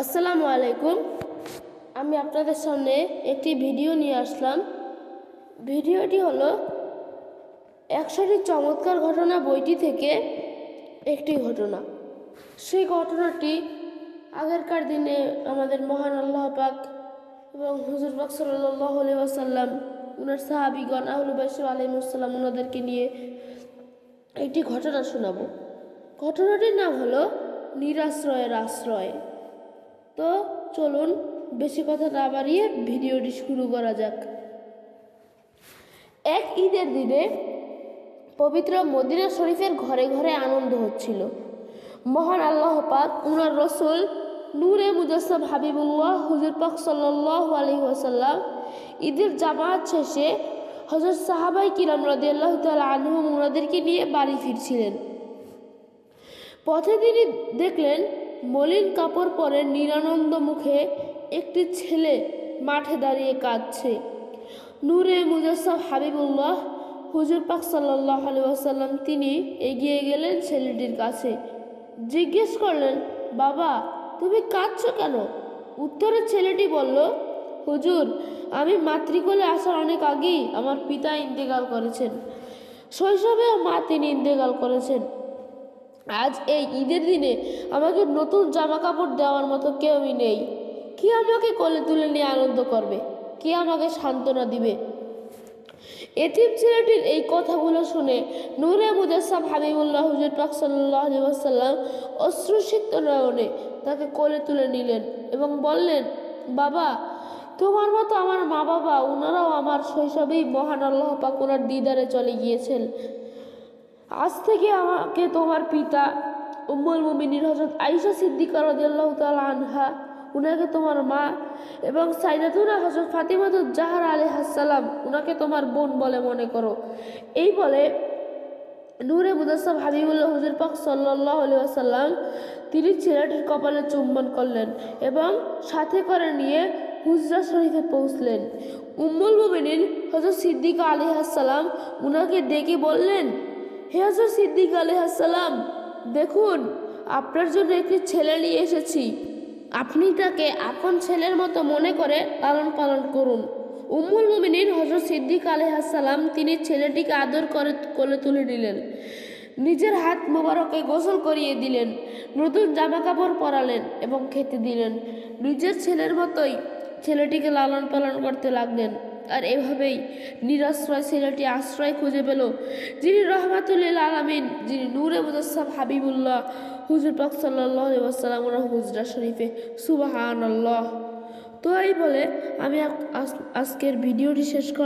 আসসালামু আলাইকুম। আমি আপনাদের সামনে একটি ভিডিও নিয়ে আসলাম। ভিডিওটি হলো 100টি চমৎকার ঘটনা বইটি থেকে একটি ঘটনা। সেই ঘটনাটি আগেরকার দিনে আমাদের মহান আল্লাহ পাক এবং হুজুর পাক সাল্লাল্লাহু আলাইহি ওয়াসাল্লাম, ওনার সাহাবীগণ আহলে বাইত আলাইহিস সালাম, ওনাদেরকে নিয়ে একটি ঘটনা শোনাবো। ঘটনাটির নাম হলো নিরাশ্রয়ের আশ্রয়। তো চলুন বেশি কথা না বাড়িয়ে ভিডিওটি শুরু করা যাক। এক ঈদের দিনে পবিত্র মদিনা শরীফের ঘরে ঘরে আনন্দ হচ্ছিল। মহান আল্লাহ পাক উনার রসুল নূরে মুজাসসাম হাবিবুল্লাহ হুজুর পাক সাল্লাল্লাহু আলাইহি ওয়াসাল্লাম ঈদের জামাত শেষে হযরত সাহাবায়ে কিরাম রাদিয়াল্লাহু তাআলা আনহুম ওনাদেরকে নিয়ে বাড়ি ফিরছিলেন। পথে তিনি দেখলেন মলিন কাপড় পরে নিরানন্দ মুখে একটি ছেলে মাঠে দাঁড়িয়ে কাঁদছে। নূরে মুজাসসাম হাবিবুল্লাহ হুজুর পাক সাল্লাল্লাহু আলাইহি ওয়াসাল্লাম তিনি এগিয়ে গেলেন ছেলেটির কাছে। জিজ্ঞেস করলেন, বাবা, তুমি কাঁদছো কেন? উত্তরে ছেলেটি বলল, হুজুর, আমি মাতৃকোলে আসার অনেক আগেই আমার পিতা ইন্তেকাল করেছেন। শৈশবেও মা তিনি ইন্তেকাল করেছেন। আজ এই ঈদের দিনে আমাকে নতুন জামা কাপড় দেওয়ার মতো কেউই নেই। কে আমাকে কোলে তুলে নিয়ে আনন্দ করবে? কে আমাকে সান্ত্বনা দিবে? এতিম ছেলেটির এই কথাগুলো শুনে নূরে মুজাসসাম হাবিবুল্লাহ হুজুর পাক সাল্লাল্লাহু আলাইহি ওয়াসাল্লাম অশ্রুসিক্ত নয়নে তাকে কোলে তুলে নিলেন এবং বললেন, বাবা, তোমার মতো আমার মা বাবা, ওনারাও আমার শৈশবেই মহান আল্লাহ পাক ওনার দিদারে চলে গিয়েছেন। আজ থেকে আমাকে তোমার পিতা উম্মুল মুমিনিন হযরত আয়েশা সিদ্দিকা রাদিয়াল্লাহু তাআলা আনহা, উনাকে তোমার মা, এবং সাইয়্যিদাতুনা হযরত ফাতিমাতুজ জাহরা আলাইহাস সালাম, উনাকে তোমার বোন বলে মনে করো। এই বলে নূরে মুজাসসাম হাবিবুল্লাহ হুজুর পাক সাল্লাল্লাহু আলাইহি ওয়াসাল্লাম তিনি ছেলেটির কপালে চুম্বন করলেন এবং সাথে করে নিয়ে হুজরা শরীফে পৌঁছলেন। উম্মুল মুমিনিন হযরত সিদ্দিকা আলাইহাস সালাম উনাকে ডেকে বললেন, হে হযরত সিদ্দিকা আলাইহিস সালাম, দেখুন, আপনার জন্য একটি ছেলে নিয়ে এসেছি। আপনি তাকে আপন ছেলের মতো মনে করে লালন পালন করুন। উম্মুল মুমিনিন হযরত সিদ্দিকা আলাইহিস সালাম তিনি ছেলেটিকে আদর করে কোলে তুলে নিলেন, নিজের হাত মোবারকে গোসল করিয়ে দিলেন, নতুন জামা কাপড় পরালেন এবং খেতে দিলেন। নিজের ছেলের মতোই ছেলেটিকে লালন পালন করতে লাগলেন। আর এভাবেই নিরাশ্রয় ছেলেটি আশ্রয় খুঁজে পেল যিনি রহমাতুল লিল আলামিন, যিনি নূরে মুজাসসাম হাবিবুল্লাহ হুজুর পাক সাল্লাল্লাহু আলাইহি ওয়াসাল্লাম হুজরা শরীফে। সুবহানাল্লাহ। তো এই বলে আমি আজকের ভিডিওটি শেষ